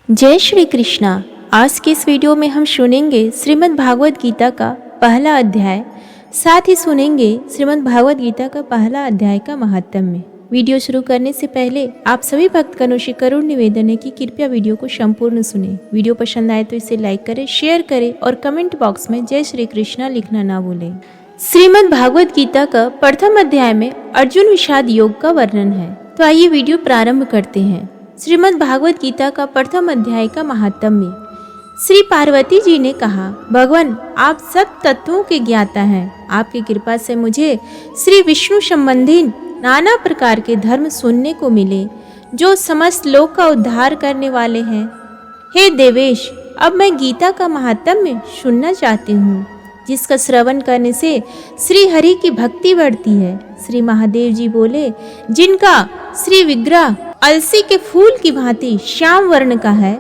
जय श्री कृष्णा। आज के इस वीडियो में हम सुनेंगे श्रीमद् भागवत गीता का पहला अध्याय, साथ ही सुनेंगे श्रीमद् भागवत गीता का पहला अध्याय का महात्म्य। वीडियो शुरू करने से पहले आप सभी भक्तगणों से करुण निवेदन है कि कृपया वीडियो को संपूर्ण सुने। वीडियो पसंद आए तो इसे लाइक करें, शेयर करें और कमेंट बॉक्स में जय श्री कृष्णा लिखना ना भूलें। श्रीमद् भागवत गीता का प्रथम अध्याय में अर्जुन विषाद योग का वर्णन है। तो आइए वीडियो प्रारंभ करते हैं। श्रीमद् भागवत गीता का प्रथम अध्याय का महात्म्य। श्री पार्वती जी ने कहा, भगवान आप सब तत्वों के ज्ञाता हैं। आपकी कृपा से मुझे श्री विष्णु संबंधी नाना प्रकार के धर्म सुनने को मिले जो समस्त लोक का उद्धार करने वाले हैं। हे देवेश, अब मैं गीता का महात्म्य सुनना चाहती हूँ, जिसका श्रवण करने से श्री हरि की भक्ति बढ़ती है। श्री महादेव जी बोले, जिनका श्री विग्रह अलसी के फूल की भांति श्याम वर्ण का है,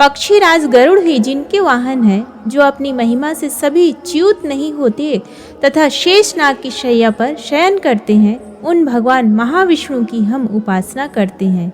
पक्षी राज गरुड़ ही जिनके वाहन है, जो अपनी महिमा से सभी च्युत नहीं होते तथा शेषनाग की शैया पर शयन करते हैं, उन भगवान महाविष्णु की हम उपासना करते हैं।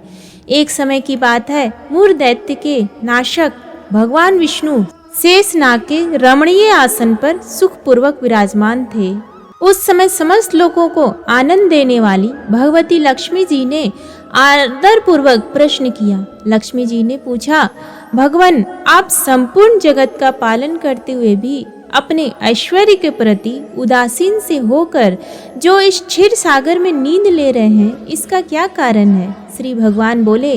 एक समय की बात है, मूर दैत्य के नाशक भगवान विष्णु शेषनाग के रमणीय आसन पर सुखपूर्वक विराजमान थे। उस समय समस्त लोगों को आनंद देने वाली भगवती लक्ष्मी जी ने आदर पूर्वक प्रश्न किया। लक्ष्मी जी ने पूछा, भगवान आप संपूर्ण जगत का पालन करते हुए भी अपने ऐश्वर्य के प्रति उदासीन से होकर जो इस क्षीर सागर में नींद ले रहे हैं, इसका क्या कारण है? श्री भगवान बोले,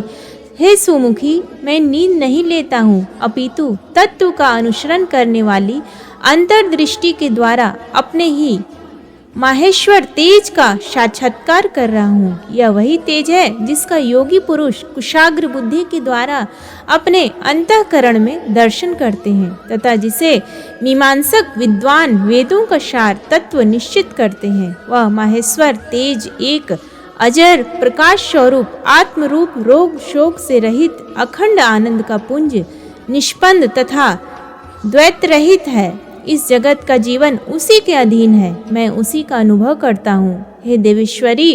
हे सुमुखी, मैं नींद नहीं लेता हूँ, अपितु तत्व का अनुसरण करने वाली अंतर्दृष्टि के द्वारा अपने ही माहेश्वर तेज का साक्षात्कार कर रहा हूँ। यह वही तेज है जिसका योगी पुरुष कुशाग्र बुद्धि के द्वारा अपने अंतःकरण में दर्शन करते हैं तथा जिसे मीमांसक विद्वान वेदों का सार तत्व निश्चित करते हैं। वह माहेश्वर तेज एक अजर प्रकाश स्वरूप आत्मरूप रोग शोक से रहित अखंड आनंद का पुंज निष्पन्द तथा द्वैत रहित है। इस जगत का जीवन उसी के अधीन है, मैं उसी का अनुभव करता हूँ। हे देवेश्वरी,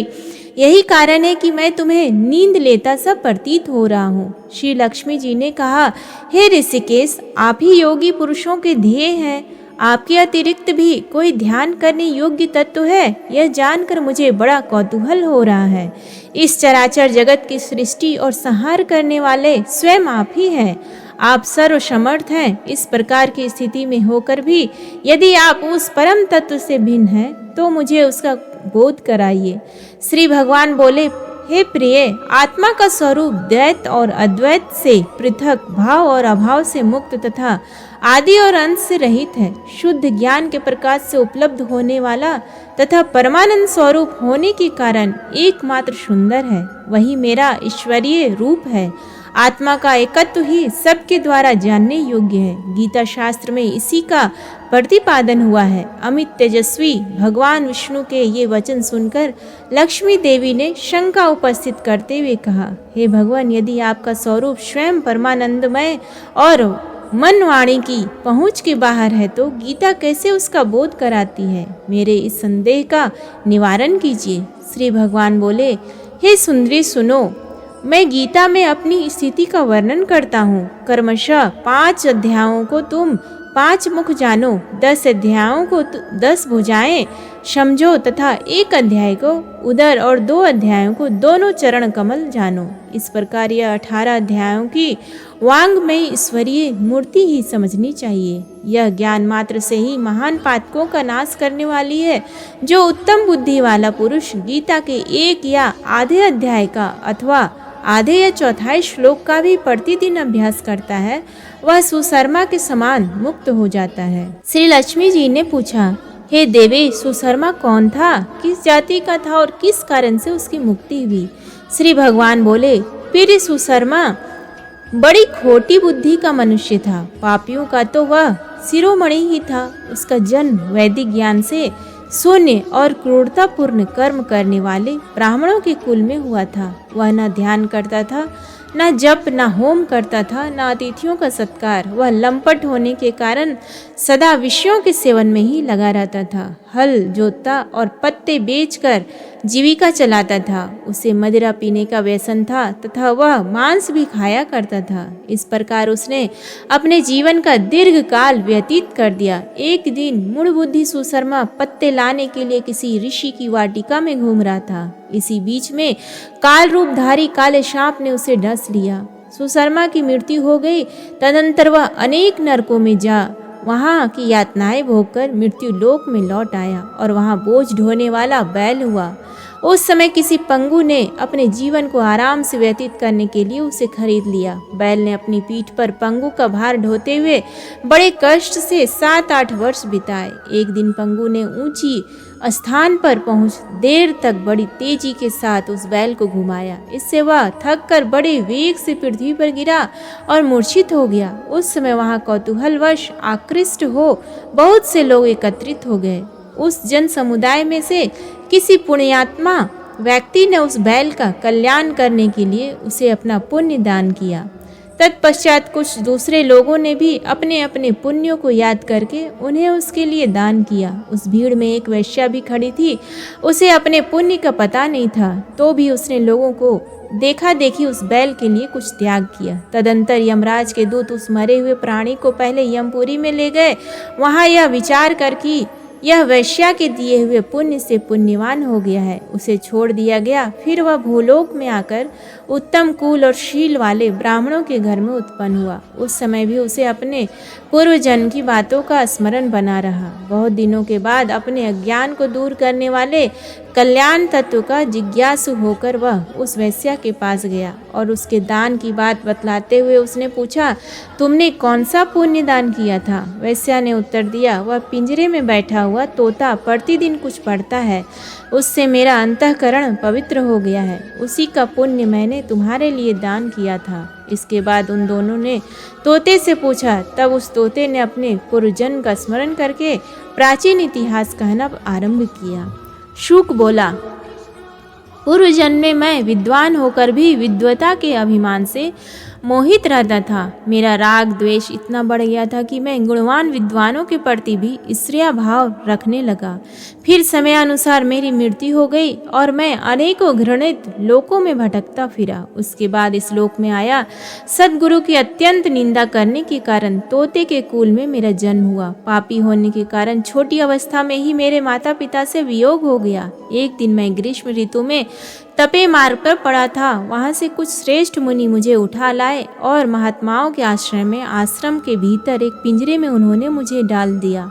यही कारण है कि मैं तुम्हें नींद लेता सा प्रतीत हो रहा हूँ। श्री लक्ष्मी जी ने कहा, हे ऋषिकेश, आप ही योगी पुरुषों के ध्येय हैं। आपके अतिरिक्त भी कोई ध्यान करने योग्य तत्व है, यह जानकर मुझे बड़ा कौतूहल हो रहा है। इस चराचर जगत की सृष्टि और संहार करने वाले स्वयं आप ही हैं। आप सर्वसमर्थ हैं। इस प्रकार की स्थिति में होकर भी यदि आप उस परम तत्व से भिन्न हैं, तो मुझे उसका बोध कराइए। श्री भगवान बोले, हे प्रिय, आत्मा का स्वरूप द्वैत और अद्वैत से पृथक, भाव और अभाव से मुक्त तथा आदि और अंत से रहित है। शुद्ध ज्ञान के प्रकाश से उपलब्ध होने वाला तथा परमानंद स्वरूप होने के कारण एकमात्र सुंदर है। वही मेरा ईश्वरीय रूप है। आत्मा का एकत्व ही सबके द्वारा जानने योग्य है। गीता शास्त्र में इसी का प्रतिपादन हुआ है। अमित तेजस्वी भगवान विष्णु के ये वचन सुनकर लक्ष्मी देवी ने शंका उपस्थित करते हुए कहा, हे भगवान, यदि आपका स्वरूप स्वयं परमानंदमय और मन वाणी की पहुँच के बाहर है, तो गीता कैसे उसका बोध कराती है? मेरे इस संदेह का निवारण कीजिए। श्री भगवान बोले, हे सुंदरी, सुनो, मैं गीता में अपनी स्थिति का वर्णन करता हूँ। क्रमशः 5 अध्यायों को तुम 5 मुख जानो, 10 अध्यायों को 10 भुजाएं समझो तथा 1 अध्याय को उदर और 2 अध्यायों को दोनों चरण कमल जानो। इस प्रकार यह 18 अध्यायों की वांग्मय ईश्वरीय मूर्ति ही समझनी चाहिए। यह ज्ञान मात्र से ही महान पातकों का नाश करने वाली है। जो उत्तम बुद्धि वाला पुरुष गीता के 1 या आधे अध्याय का अथवा आधे या चौथाई श्लोक का भी प्रतिदिन अभ्यास करता है, वह सुशर्मा के समान मुक्त हो जाता है। श्री लक्ष्मी जी ने पूछा, हे देवी, सुशर्मा कौन था, किस जाति का था और किस कारण से उसकी मुक्ति हुई? श्री भगवान बोले, प्रिय सुशर्मा बड़ी खोटी बुद्धि का मनुष्य था। पापियों का तो वह शिरोमणि ही था। उसका जन्म वैदिक ज्ञान से शून्य और क्रूरतापूर्ण कर्म करने वाले ब्राह्मणों के कुल में हुआ था। वह न ध्यान करता था, न जप, न होम करता था, न अतिथियों का सत्कार। वह लंपट होने के कारण सदा विषयों के सेवन में ही लगा रहता था। हल जोतता और पत्ते बेचकर जीविका चलाता था। उसे मदिरा पीने का व्यसन था तथा वह मांस भी खाया करता था। इस प्रकार उसने अपने जीवन का दीर्घ काल व्यतीत कर दिया। एक दिन मूढ़बुद्धि सुशर्मा पत्ते लाने के लिए किसी ऋषि की वाटिका में घूम रहा था। इसी बीच में काल रूपधारी काले सांप ने उसे डस लिया। सुशर्मा की मृत्यु हो गई। तदंतर वह अनेक नरकों में जा वहां की यातनाएं भोगकर मृत्यु लोक में लौट आया और वहां बोझ ढोने वाला बैल हुआ। उस समय किसी पंगु ने अपने जीवन को आराम से व्यतीत करने के लिए उसे खरीद लिया। बैल ने अपनी पीठ पर पंगु का भार ढोते हुए बड़े कष्ट से 7-8 वर्ष बिताए। एक दिन पंगु ने ऊंची स्थान पर पहुंच देर तक बड़ी तेजी के साथ उस बैल को घुमाया। इससे वह थक कर बड़े वेग से पृथ्वी पर गिरा और मूर्छित हो गया। उस समय वहां कौतूहलवश आकृष्ट हो बहुत से लोग एकत्रित हो गए। उस जन समुदाय में से किसी पुण्यात्मा व्यक्ति ने उस बैल का कल्याण करने के लिए उसे अपना पुण्य दान किया। तत्पश्चात कुछ दूसरे लोगों ने भी अपने अपने पुण्यों को याद करके उन्हें उसके लिए दान किया। उस भीड़ में एक वेश्या भी खड़ी थी। उसे अपने पुण्य का पता नहीं था, तो भी उसने लोगों को देखा देखी उस बैल के लिए कुछ त्याग किया। तदंतर यमराज के दूत उस मरे हुए प्राणी को पहले यमपुरी में ले गए। वहां यह विचार कर कि यह वैश्या के दिए हुए पुण्य से पुण्यवान हो गया है, उसे छोड़ दिया गया। फिर वह भूलोक में आकर उत्तम कुल और शील वाले ब्राह्मणों के घर में उत्पन्न हुआ। उस समय भी उसे अपने पूर्व जन्म की बातों का स्मरण बना रहा। बहुत दिनों के बाद अपने अज्ञान को दूर करने वाले कल्याण तत्व का जिज्ञासु होकर वह उस वैश्या के पास गया और उसके दान की बात बतलाते हुए उसने पूछा, तुमने कौन सा पुण्य दान किया था? वैश्या ने उत्तर दिया, वह पिंजरे में बैठा हुआ तोता प्रतिदिन कुछ पढ़ता है, उससे मेरा अंतःकरण पवित्र हो गया है, उसी का पुण्य मैंने तुम्हारे लिए दान किया था। इसके बाद उन दोनों ने तोते से पूछा। तब उस तोते ने अपने पूर्वजन्म का स्मरण करके प्राचीन इतिहास कहना आरंभ किया। शुक बोला, पूर्व जन्म में मैं विद्वान होकर भी विद्वता के अभिमान से मोहित रहता था। मेरा राग द्वेष इतना बढ़ गया था कि मैं गुणवान विद्वानों के प्रति भी ईर्ष्या भाव रखने लगा। फिर समयानुसार मेरी मृत्यु हो गई और मैं अनेकों घृणित लोकों में भटकता फिरा। उसके बाद इस लोक में आया। सद्गुरु की अत्यंत निंदा करने के कारण तोते के कुल में मेरा जन्म हुआ। पापी होने के कारण छोटी अवस्था में ही मेरे माता पिता से वियोग हो गया। एक दिन मैं ग्रीष्म ऋतु में तपे मार्ग पर पड़ा था। वहां से कुछ श्रेष्ठ मुनि मुझे उठा लाए और महात्माओं के आश्रम के भीतर एक पिंजरे में उन्होंने मुझे डाल दिया।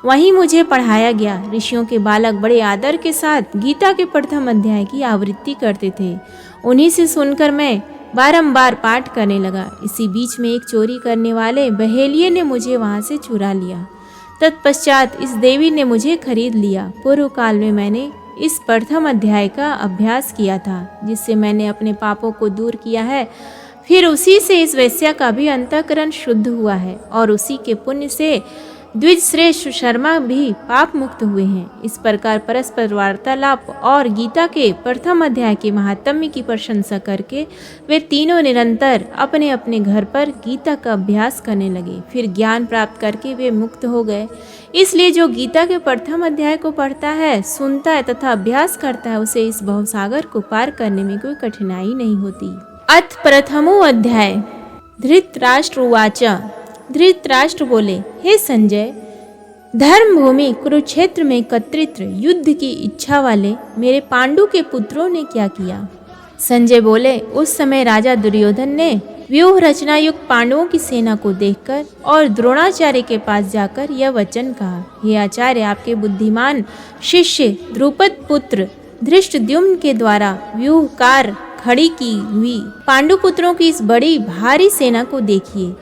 वहीं मुझे पढ़ाया गया। ऋषियों के बालक बड़े आदर के साथ गीता के प्रथम अध्याय की आवृत्ति करते थे। उन्हीं से सुनकर मैं बारंबार पाठ करने लगा। इसी बीच में एक चोरी करने वाले बहेलिये ने मुझे वहां से चुरा लिया। तत्पश्चात इस देवी ने मुझे खरीद लिया। पूर्व काल में मैंने इस प्रथम अध्याय का अभ्यास किया था, जिससे मैंने अपने पापों को दूर किया है। फिर उसी से इस वैश्या का भी अंतःकरण शुद्ध हुआ है और उसी के पुण्य से द्विज श्रेष्ठ शर्मा भी पाप मुक्त हुए हैं। इस प्रकार परस्पर वार्तालाप और गीता के प्रथम अध्याय के महात्म्य की प्रशंसा करके वे तीनों निरंतर अपने अपने घर पर गीता का अभ्यास करने लगे। फिर ज्ञान प्राप्त करके वे मुक्त हो गए। इसलिए जो गीता के प्रथम अध्याय को पढ़ता है, सुनता है तथा अभ्यास करता है, उसे इस भवसागर को पार करने में कोई कठिनाई नहीं होती। अथ प्रथमो अध्याय। धृतराष्ट्र उवाच। धृतराष्ट्र बोले, हे संजय, धर्म भूमि कुरुक्षेत्र में एकत्रित युद्ध की इच्छा वाले मेरे पांडु के पुत्रों ने क्या किया? संजय बोले, उस समय राजा दुर्योधन ने व्यूह रचना युक्त पांडवों की सेना को देखकर और द्रोणाचार्य के पास जाकर यह वचन कहा, हे आचार्य, आपके बुद्धिमान शिष्य द्रुपद पुत्र धृष्टद्युम्न के द्वारा व्यूहकार खड़ी की हुई पांडुपुत्रों की इस बड़ी भारी सेना को देखिए।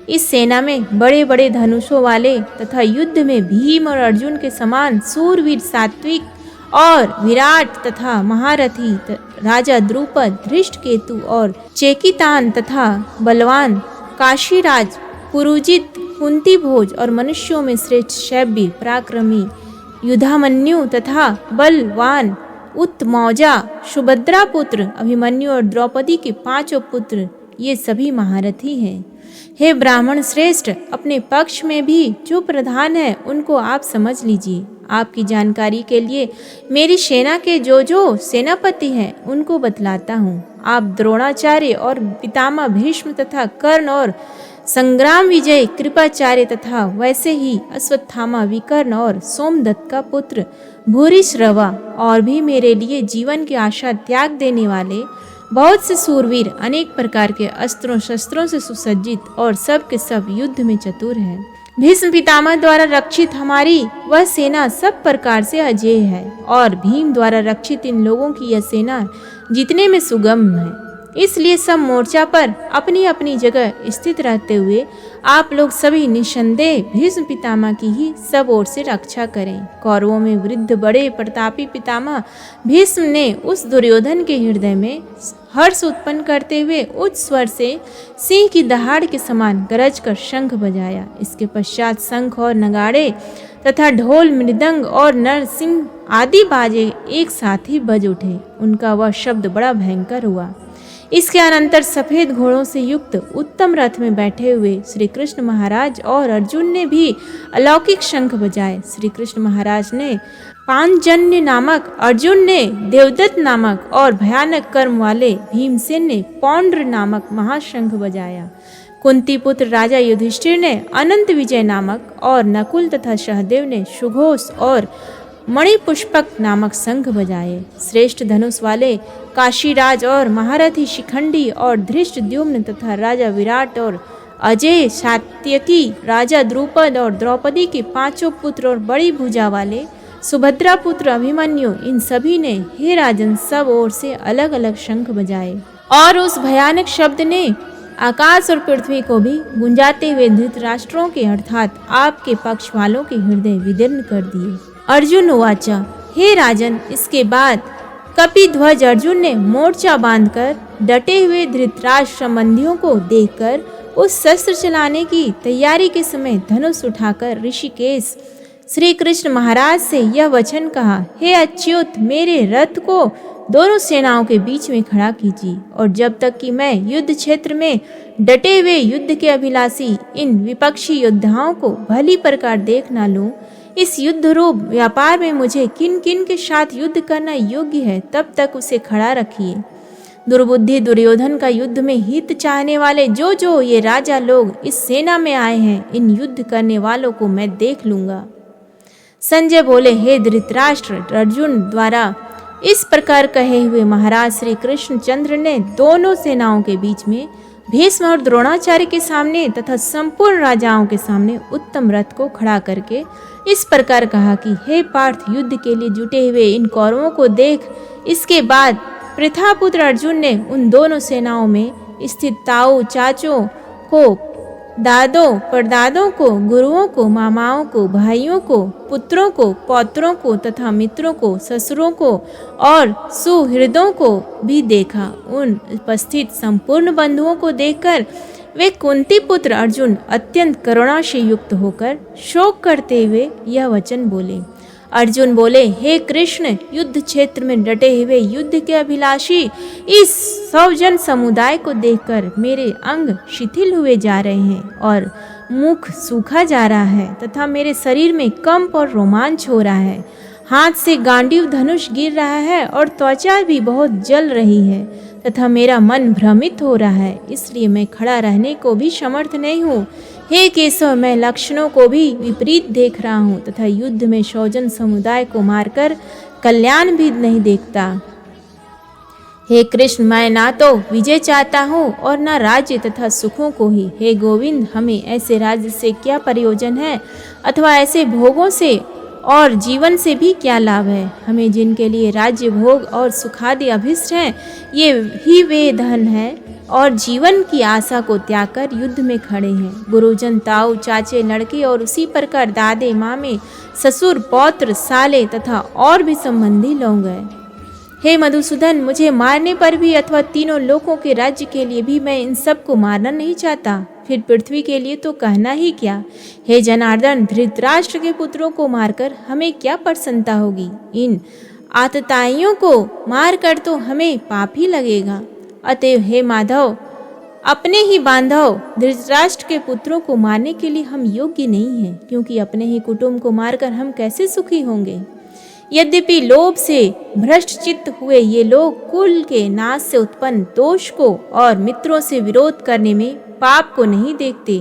इस सेना में बड़े बड़े धनुषों वाले तथा युद्ध में भीम और अर्जुन के समान सूरवीर सात्विक और विराट तथा महारथी राजा द्रुपद, धृष्टकेतु और चेकितान तथा बलवान काशीराज, पुरुजित, कुंती भोज और मनुष्यों में श्रेष्ठ शैब्य, पराक्रमी युधामन्यु तथा बलवान उत्तमौजा, सुभद्रा पुत्र अभिमन्यु और द्रौपदी के 5 पुत्र, ये सभी महारथी हैं। हे ब्राह्मण श्रेष्ठ, अपने पक्ष में भी जो प्रधान है उनको आप समझ लीजिए। आपकी जानकारी के लिए मेरी सेना के जो सेनापति हैं उनको बतलाता हूँ। आप द्रोणाचार्य और पितामह भीष्म तथा कर्ण और संग्राम विजय कृपाचार्य तथा वैसे ही अश्वत्थामा विकर्ण और सोमदत्त का पुत्र भूरिश्रवा और भी मेरे लिए जीवन की आशा त्याग देने वाले बहुत से सूरवीर अनेक प्रकार के अस्त्रों शस्त्रों से सुसज्जित और सब के सब युद्ध में चतुर हैं। भीष्म पितामह द्वारा रक्षित हमारी वह सेना सब प्रकार से अजेय है और भीम द्वारा रक्षित इन लोगों की यह सेना जीतने में सुगम है। इसलिए सब मोर्चा पर अपनी अपनी जगह स्थित रहते हुए आप लोग सभी निसंदेह भीष्म पितामह की ही सब ओर से रक्षा करें। कौरवों में वृद्ध बड़े प्रतापी पितामह भीष्म ने उस दुर्योधन के हृदय में हर्ष उत्पन्न करते हुए उच्च स्वर से सिंह की दहाड़ के समान गरज कर शंख बजाया। इसके पश्चात शंख और नगाड़े तथा ढोल मृदंग और नरसिंह आदि बाजे एक साथ ही बज उठे। उनका वह शब्द बड़ा भयंकर हुआ। इसके अनंतर सफेद घोड़ों से युक्त उत्तम रथ में बैठे हुए श्री कृष्ण महाराज और अर्जुन ने भी अलौकिक शंख बजाए। श्री कृष्ण महाराज ने पांचजन्य नामक, अर्जुन ने देवदत्त नामक और भयानक कर्म वाले भीमसेन ने पौंड्र नामक महाशंख बजाया। कुंती पुत्र राजा युधिष्ठिर ने अनंत विजय नामक और नकुल तथा सहदेव ने सुघोष और मणिपुष्पक नामक शंख बजाए। श्रेष्ठ धनुष वाले काशीराज और महारथी शिखंडी और धृष्टद्युम्न तथा राजा विराट और अजय सात्यकी राजा द्रुपद और द्रौपदी के पांचों पुत्र और बड़ी भुजा वाले सुभद्रा पुत्र अभिमन्यु, इन सभी ने हे राजन सब ओर से अलग अलग शंख बजाए और उस भयानक शब्द ने आकाश और पृथ्वी को भी गुंजाते हुए धृतराष्ट्रों के अर्थात आपके पक्ष वालों के हृदय विदीर्ण कर दिए। अर्जुन उवाचा, हे राजन, इसके बाद कपिध्वज अर्जुन ने मोर्चा बांधकर डटे हुए धृतराष्ट्र संबंधियों को देखकर उस शस्त्र चलाने की तैयारी के समय धनुष उठाकर ऋषिकेश श्री कृष्ण महाराज से यह वचन कहा, हे अच्युत, मेरे रथ को दोनों सेनाओं के बीच में खड़ा कीजिए और जब तक कि मैं युद्ध क्षेत्र में डटे हुए युद्ध के अभिलाषी इन विपक्षी योद्धाओं को भली प्रकार देख न लूं, इस युद्ध रूप व्यापार में मुझे किन किन के साथ युद्ध करना योग्य है तब तक उसे खड़ा रखिए। दुर्बुद्धि दुर्योधन का युद्ध में हित चाहने वाले जो ये राजा लोग इस सेना में आए हैं, इन युद्ध करने वालों को मैं देख लूंगा। संजय बोले, हे धृतराष्ट्र, अर्जुन द्वारा इस प्रकार कहे हुए महाराज श्री कृष्णचंद्र ने दोनों सेनाओं के बीच में भीष्म और द्रोणाचार्य के सामने तथा संपूर्ण राजाओं के सामने उत्तम रथ को खड़ा करके इस प्रकार कहा कि हे पार्थ, युद्ध के लिए जुटे हुए इन कौरवों को देख। इसके बाद पृथापुत्र अर्जुन ने उन दोनों सेनाओं में स्थित ताऊ चाचों को, दादों परदादों को, गुरुओं को, मामाओं को, भाइयों को, पुत्रों को, पौत्रों को तथा मित्रों को, ससुरों को और सुहृदों को भी देखा। उन उपस्थित संपूर्ण बंधुओं को देखकर वे कुंती पुत्र अर्जुन अत्यंत करुणा से युक्त होकर शोक करते हुए यह वचन बोले। अर्जुन बोले, हे कृष्ण, युद्ध क्षेत्र में डटे हुए युद्ध के अभिलाषी इस 100 जन समुदाय को देखकर मेरे अंग शिथिल हुए जा रहे हैं और मुख सूखा जा रहा है तथा मेरे शरीर में कंप और रोमांच हो रहा है। हाथ से गांडीव धनुष गिर रहा है और त्वचा भी बहुत जल रही है तथा मेरा मन भ्रमित हो रहा है, इसलिए मैं खड़ा रहने को भी समर्थ नहीं हूँ। हे केशव, मैं लक्षणों को भी विपरीत देख रहा हूँ तथा युद्ध में 100 जन समुदाय को मारकर कल्याण भी नहीं देखता। हे कृष्ण, मैं ना तो विजय चाहता हूँ और न राज्य तथा सुखों को ही। हे गोविंद, हमें ऐसे राज्य से क्या प्रयोजन है अथवा ऐसे भोगों से और जीवन से भी क्या लाभ है। हमें जिनके लिए राज्य भोग और सुखादि अभिष्ट हैं, ये ही वे धन है और जीवन की आशा को त्याग कर युद्ध में खड़े हैं। गुरुजन, ताऊ, चाचे, लड़के और उसी प्रकार दादे, मामे, ससुर, पौत्र, साले तथा और भी संबंधी लोग हैं। हे मधुसूदन, मुझे मारने पर भी अथवा तीनों लोकों के राज्य के लिए भी मैं इन सब को मारना नहीं चाहता, फिर पृथ्वी के लिए तो कहना ही क्या। हे जनार्दन, धृतराष्ट्र के पुत्रों को मारकर हमें क्या प्रसन्नता होगी। इन आतताइयों को मार कर तो हमें पाप ही लगेगा। अतएव हे माधव, अपने ही बांधव धृतराष्ट्र के पुत्रों को मारने के लिए हम योग्य नहीं हैं, क्योंकि अपने ही कुटुंब को मारकर हम कैसे सुखी होंगे। यद्यपि लोभ से भ्रष्ट चित्त हुए ये लोग कुल के नाश से उत्पन्न दोष को और मित्रों से विरोध करने में पाप को नहीं देखते,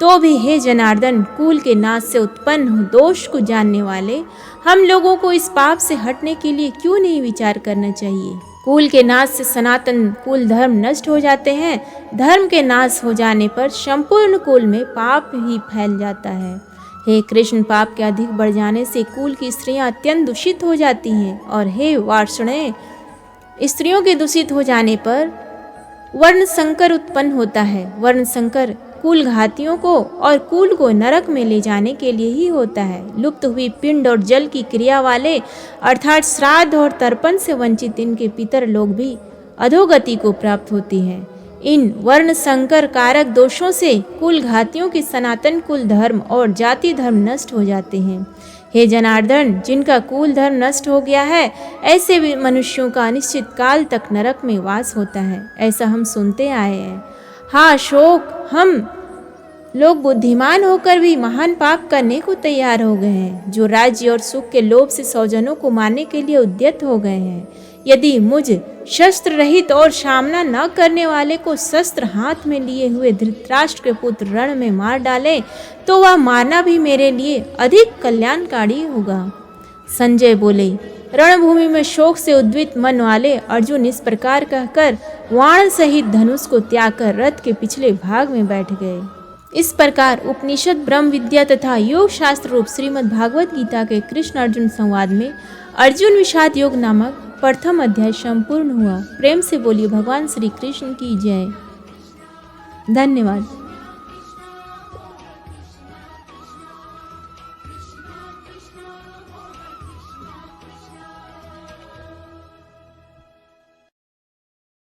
तो भी हे जनार्दन, कुल के नाश से उत्पन्न दोष को जानने वाले हम लोगों को इस पाप से हटने के लिए क्यों नहीं विचार करना चाहिए। कुल के नाश से सनातन कुल धर्म नष्ट हो जाते हैं। धर्म के नाश हो जाने पर संपूर्ण कुल में पाप ही फैल जाता है। हे कृष्ण, पाप के अधिक बढ़ जाने से कुल की स्त्रियां अत्यंत दूषित हो जाती हैं, और हे वार्ष्णेय, स्त्रियों के दूषित हो जाने पर वर्ण संकर उत्पन्न होता है। वर्ण संकर कुल घातियों को और कुल को नरक में ले जाने के लिए ही होता है। लुप्त हुई पिंड और जल की क्रिया वाले अर्थात श्राद्ध और तर्पण से वंचित इनके पितर लोग भी अधोगति को प्राप्त होती हैं। इन वर्ण संकर कारक दोषों से कुल घातियों की सनातन कुल धर्म और जाति धर्म नष्ट हो जाते हैं। हे जनार्दन, जिनका कुल धर्म नष्ट हो गया है, ऐसे भी मनुष्यों का अनिश्चित काल तक नरक में वास होता है, ऐसा हम सुनते आए हैं। हाँ अशोक, हम लोग बुद्धिमान होकर भी महान पाप करने को तैयार हो गए हैं, जो राज्य और सुख के लोभ से स्वजनों को मारने के लिए उद्यत हो गए हैं। यदि मुझ शस्त्र रहित और सामना न करने वाले को शस्त्र हाथ में लिए हुए धृतराष्ट्र के पुत्र रण में मार डाले, तो वह मारना भी मेरे लिए अधिक कल्याणकारी होगा। संजय बोले, रणभूमि में शोक से उद्वित मन वाले अर्जुन इस प्रकार कहकर वाण सहित धनुष को त्याग कर रथ के पिछले भाग में बैठ गए। इस प्रकार उपनिषद, ब्रह्म विद्या तथा योग शास्त्र रूप श्रीमद् भागवत गीता के कृष्ण अर्जुन संवाद में अर्जुन विषाद योग नामक प्रथम अध्याय संपूर्ण हुआ। प्रेम से बोलिए भगवान श्री कृष्ण की जय। धन्यवाद।